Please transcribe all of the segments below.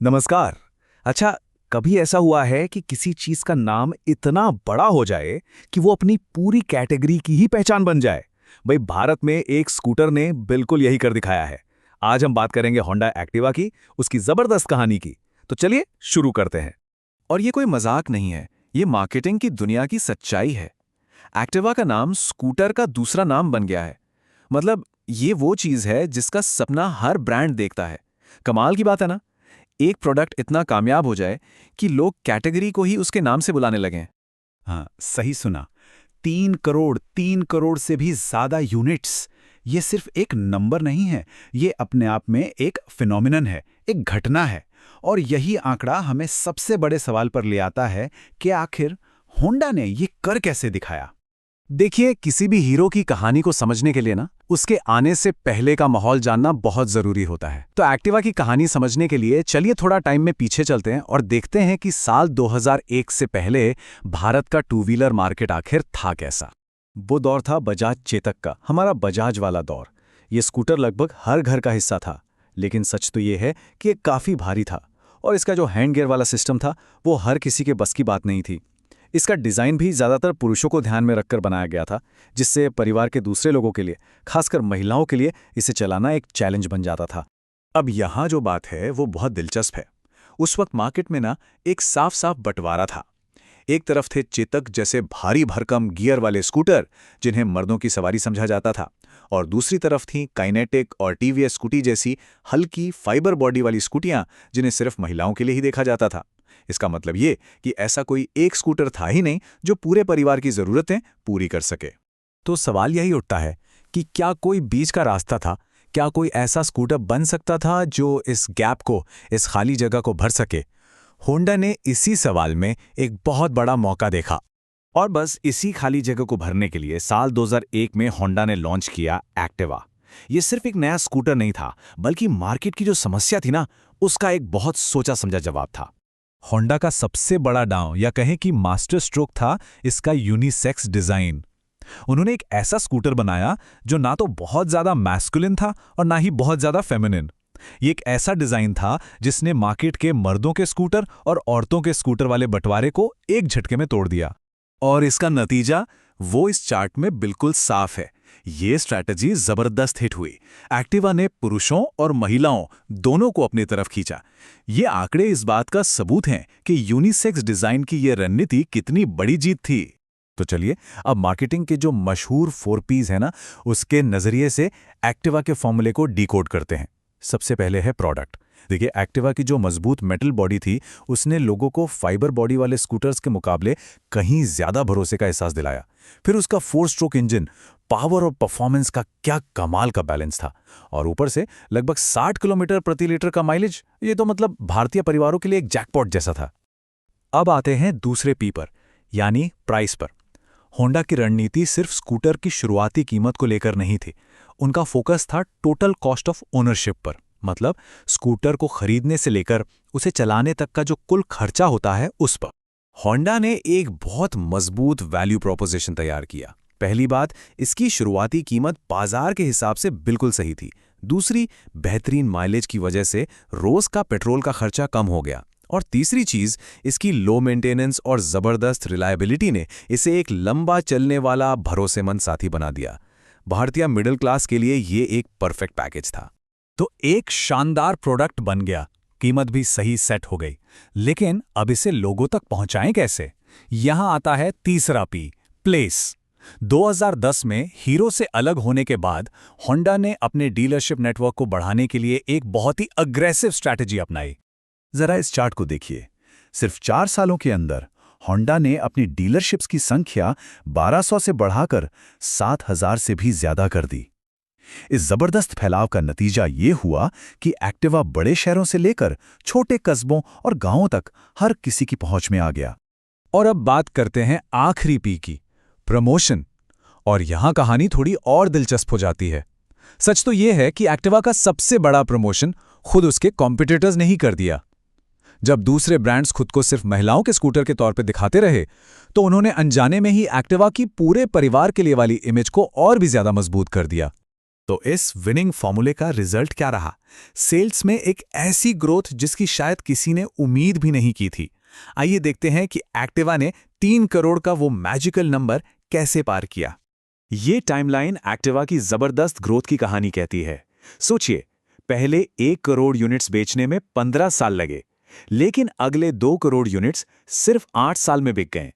नमस्कार। अच्छा, कभी ऐसा हुआ है कि किसी चीज का नाम इतना बड़ा हो जाए कि वो अपनी पूरी कैटेगरी की ही पहचान बन जाए? भाई, भारत में एक स्कूटर ने बिल्कुल यही कर दिखाया है। आज हम बात करेंगे होंडा एक्टिवा की, उसकी जबरदस्त कहानी की। तो चलिए शुरू करते हैं। और ये कोई मजाक नहीं है, ये मार्केटिंग की दुनिया की सच्चाई है। एक्टिवा का नाम स्कूटर का दूसरा नाम बन गया है। मतलब ये वो चीज है जिसका सपना हर ब्रांड देखता है। कमाल की बात है ना, एक प्रोडक्ट इतना कामयाब हो जाए कि लोग कैटेगरी को ही उसके नाम से बुलाने लगें। हाँ, सही सुना। 3 करोड़ से भी ज्यादा यूनिट्स। ये सिर्फ एक नंबर नहीं है, ये अपने आप में एक फिनोमिनन है, एक घटना है। और यही आंकड़ा हमें सबसे बड़े सवाल पर ले आता है कि आखिर होंडा ने ये कर कैसे दिखाया। देखिए, किसी भी हीरो की कहानी को समझने के लिए ना, उसके आने से पहले का माहौल जानना बहुत जरूरी होता है। तो एक्टिवा की कहानी समझने के लिए चलिए थोड़ा टाइम में पीछे चलते हैं और देखते हैं कि साल 2001 से पहले भारत का टू व्हीलर मार्केट आखिर था कैसा। वो दौर था बजाज चेतक का, हमारा बजाज वाला दौर। ये स्कूटर लगभग हर घर का हिस्सा था। लेकिन सच तो ये है कि ये काफ़ी भारी था, और इसका जो हैंड गियर वाला सिस्टम था वो हर किसी के बस की बात नहीं थी। इसका डिज़ाइन भी ज़्यादातर पुरुषों को ध्यान में रखकर बनाया गया था, जिससे परिवार के दूसरे लोगों के लिए, खासकर महिलाओं के लिए, इसे चलाना एक चैलेंज बन जाता था। अब यहाँ जो बात है वो बहुत दिलचस्प है। उस वक्त मार्केट में ना एक साफ साफ बंटवारा था। एक तरफ थे चेतक जैसे भारी भरकम गियर वाले स्कूटर, जिन्हें मर्दों की सवारी समझा जाता था, और दूसरी तरफ थी काइनेटिक और टीवीएस स्कूटी जैसी हल्की फाइबर बॉडी वाली स्कूटियां, जिन्हें सिर्फ महिलाओं के लिए ही देखा जाता था। इसका मतलब ये कि ऐसा कोई एक स्कूटर था ही नहीं जो पूरे परिवार की जरूरतें पूरी कर सके। तो सवाल यही उठता है कि क्या कोई बीच का रास्ता था? क्या कोई ऐसा स्कूटर बन सकता था जो इस गैप को, इस खाली जगह को भर सके? होंडा ने इसी सवाल में एक बहुत बड़ा मौका देखा, और बस इसी खाली जगह को भरने के लिए साल 2001 में होंडा ने लॉन्च किया एक्टिवा। ये सिर्फ एक नया स्कूटर नहीं था, बल्कि मार्केट की जो समस्या थी ना, उसका एक बहुत सोचा समझा जवाब था। होंडा का सबसे बड़ा दांव, या कहें कि मास्टर स्ट्रोक, था इसका यूनिसेक्स डिजाइन। उन्होंने एक ऐसा स्कूटर बनाया जो ना तो बहुत ज्यादा मैस्कुलिन था और ना ही बहुत ज्यादा फेमिनिन। ये एक ऐसा डिजाइन था जिसने मार्केट के मर्दों के स्कूटर और औरतों के स्कूटर वाले बंटवारे को एक झटके में तोड़ दिया। और इसका नतीजा वो इस चार्ट में बिल्कुल साफ है। ये स्ट्रैटेजी जबरदस्त हिट हुई। एक्टिवा ने पुरुषों और महिलाओं दोनों को अपनी तरफ खींचा। ये आंकड़े इस बात का सबूत हैं कि यूनिसेक्स डिजाइन की ये रणनीति कितनी बड़ी जीत थी। तो चलिए अब मार्केटिंग के जो मशहूर 4Ps है ना, उसके नजरिए से एक्टिवा के फॉर्मूले को डिकोड करते हैं। सबसे पहले है प्रोडक्ट। देखिए, एक्टिवा की जो मजबूत मेटल बॉडी थी, उसने लोगों को फाइबर बॉडी वाले स्कूटर्स के मुकाबले कहीं ज्यादा भरोसे का एहसास दिलाया। फिर उसका 4 स्ट्रोक इंजन, पावर और परफॉर्मेंस का क्या कमाल का बैलेंस था। और ऊपर से लगभग 60 किलोमीटर प्रति लीटर का माइलेज। ये तो मतलब भारतीय परिवारों के लिए एक जैकपॉट जैसा था। अब आते हैं दूसरे पी पर, यानी प्राइस पर। होंडा की रणनीति सिर्फ स्कूटर की शुरुआती कीमत को लेकर नहीं थी। उनका फोकस था टोटल कॉस्ट ऑफ ओनरशिप पर। मतलब स्कूटर को खरीदने से लेकर उसे चलाने तक का जो कुल खर्चा होता है, उस पर होंडा ने एक बहुत मजबूत वैल्यू प्रोपोजिशन तैयार किया। पहली बात, इसकी शुरुआती कीमत बाजार के हिसाब से बिल्कुल सही थी। दूसरी, बेहतरीन माइलेज की वजह से रोज का पेट्रोल का खर्चा कम हो गया। और तीसरी चीज, इसकी लो मेंटेनेंस और जबरदस्त रिलायबिलिटी ने इसे एक लंबा चलने वाला भरोसेमंद साथी बना दिया। भारतीय मिडिल क्लास के लिए ये एक परफेक्ट पैकेज था। तो एक शानदार प्रोडक्ट बन गया, कीमत भी सही सेट हो गई। लेकिन अब इसे लोगों तक पहुंचाएं कैसे? यहां आता है तीसरा पी, प्लेस। 2010 में हीरो से अलग होने के बाद होंडा ने अपने डीलरशिप नेटवर्क को बढ़ाने के लिए एक बहुत ही अग्रेसिव स्ट्रैटेजी अपनाई। जरा इस चार्ट को देखिए। सिर्फ 4 सालों के अंदर होंडा ने अपनी डीलरशिप्स की संख्या 1200 से बढ़ाकर 7000 से भी ज्यादा कर दी। इस जबरदस्त फैलाव का नतीजा ये हुआ कि एक्टिवा बड़े शहरों से लेकर छोटे कस्बों और गांवों तक हर किसी की पहुंच में आ गया। और अब बात करते हैं आखिरी पी की, प्रमोशन। और यहां कहानी थोड़ी और दिलचस्प हो जाती है। सच तो यह है कि एक्टिवा का सबसे बड़ा प्रमोशन खुद उसके कॉम्पिटिटर्स ने ही कर दिया। जब दूसरे ब्रांड्स खुद को सिर्फ महिलाओं के स्कूटर के तौर पर दिखाते रहे, तो उन्होंने अनजाने में ही एक्टिवा की पूरे परिवार के लिए वाली इमेज को और भी ज्यादा मजबूत कर दिया। तो इस विनिंग फॉर्मूले का रिजल्ट क्या रहा? सेल्स में एक ऐसी ग्रोथ जिसकी शायद किसी ने उम्मीद भी नहीं की थी। आइए देखते हैं कि एक्टिवा ने 3 करोड़ का वो मैजिकल नंबर कैसे पार किया। ये टाइमलाइन एक्टिवा की जबरदस्त ग्रोथ की कहानी कहती है। सोचिए, पहले 1 करोड़ यूनिट्स बेचने में 15 साल लगे, लेकिन अगले 2 करोड़ यूनिट्स सिर्फ 8 साल में बिक गए।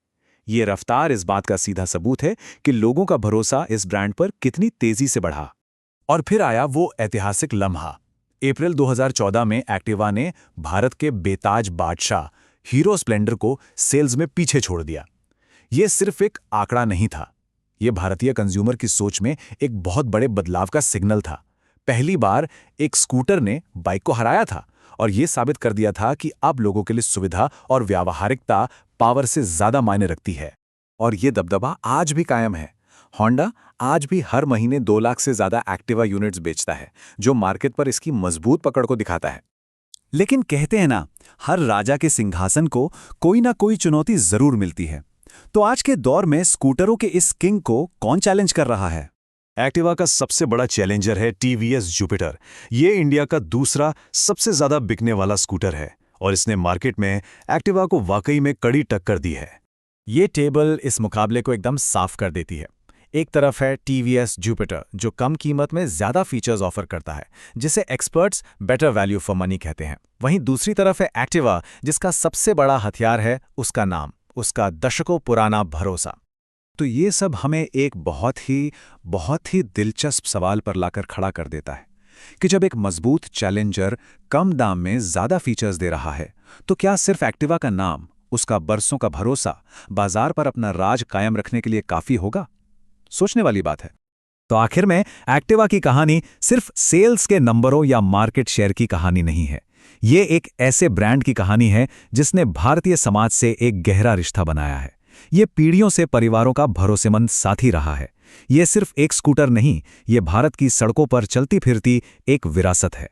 ये रफ्तार इस बात का सीधा सबूत है कि लोगों का भरोसा इस ब्रांड पर कितनी तेजी से बढ़ा। और फिर आया वो ऐतिहासिक लम्हा। अप्रैल 2014 में एक्टिवा ने भारत के बेताज बादशाह हीरो स्प्लेंडर को सेल्स में पीछे छोड़ दिया। ये सिर्फ एक आंकड़ा नहीं था, ये भारतीय कंज्यूमर की सोच में एक बहुत बड़े बदलाव का सिग्नल था। पहली बार एक स्कूटर ने बाइक को हराया था और ये साबित कर दिया था कि अब लोगों के लिए सुविधा और व्यावहारिकता पावर से ज्यादा मायने रखती है। और ये दबदबा आज भी कायम है। होंडा आज भी हर महीने 2 लाख से ज्यादा एक्टिवा यूनिट्स बेचता है, जो मार्केट पर इसकी मजबूत पकड़ को दिखाता है। लेकिन कहते हैं ना, हर राजा के सिंहासन को कोई ना कोई चुनौती जरूर मिलती है। तो आज के दौर में स्कूटरों के इस किंग को कौन चैलेंज कर रहा है? एक्टिवा का सबसे बड़ा चैलेंजर है टीवीएस जुपिटर। ये इंडिया का दूसरा सबसे ज्यादा बिकने वाला स्कूटर है और इसने मार्केट में एक्टिवा को वाकई में कड़ी टक्कर दी है। ये टेबल इस मुकाबले को एकदम साफ कर देती है। एक तरफ है टीवीएस जुपिटर, जो कम कीमत में ज्यादा फीचर्स ऑफर करता है, जिसे experts better value for money कहते हैं। वहीं दूसरी तरफ है एक्टिवा, जिसका सबसे बड़ा हथियार है उसका नाम, उसका दशकों पुराना भरोसा। तो ये सब हमें एक बहुत ही दिलचस्प सवाल पर लाकर खड़ा कर देता है कि जब एक मजबूत चैलेंजर कम दाम में ज्यादा फीचर्स दे रहा है, तो क्या सिर्फ एक्टिवा का नाम, उसका बरसों का भरोसा बाजार पर अपना राज कायम रखने के लिए काफी होगा? सोचने वाली बात है। तो आखिर में एक्टिवा की कहानी सिर्फ सेल्स के नंबरों या मार्केट शेयर की कहानी नहीं है। ये एक ऐसे ब्रांड की कहानी है जिसने भारतीय समाज से एक गहरा रिश्ता बनाया है। ये पीढ़ियों से परिवारों का भरोसेमंद साथी रहा है। ये सिर्फ एक स्कूटर नहीं, ये भारत की सड़कों पर चलती फिरती एक विरासत है।